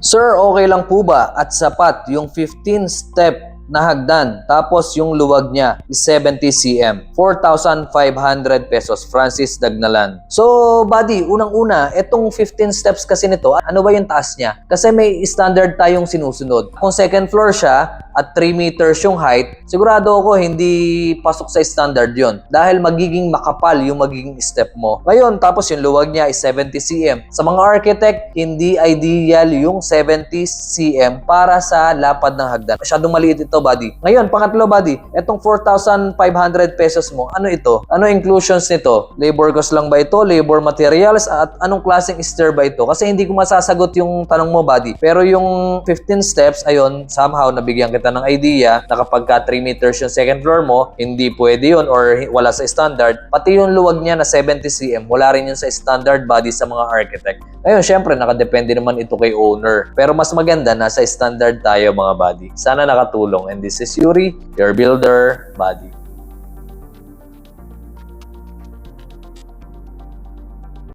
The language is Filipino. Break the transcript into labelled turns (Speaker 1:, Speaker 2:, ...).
Speaker 1: Sir, okay lang po ba at sapat yung 15-step na hagdan tapos yung luwag niya is 70 cm, 4,500 pesos, Francis Dagnalan. So, buddy, unang-una, etong 15 steps kasi nito, ano ba yung taas niya? Kasi may standard tayong sinusunod. Kung second floor siya at 3 meters yung height, sigurado ako hindi pasok sa standard yon dahil magiging makapal yung magiging step mo. Ngayon, tapos yung luwag niya is 70 cm. Sa mga architect, hindi ideal yung 70 cm para sa lapad ng hagdan. Masyadong maliit ito, buddy. Ngayon, pangatlo, buddy, etong 4,500 pesos mo, ano ito? Ano inclusions nito? Labor cost lang ba ito? Labor materials? At anong klaseng stair ba ito? Kasi hindi ko masasagot yung tanong mo, buddy. Pero yung 15 steps, ayun, somehow nabigyan kita ng idea na kapag ka 3 meters yung second floor mo, hindi pwede yun or wala sa standard. Pati yung luwag niya na 70 cm, wala rin yun sa standard, buddy, sa mga architect. Ngayon, syempre, nakadepende naman ito kay owner. Pero mas maganda, nasa standard tayo, mga buddy. Sana nakatulong. And this is Yuri, your builder, buddy.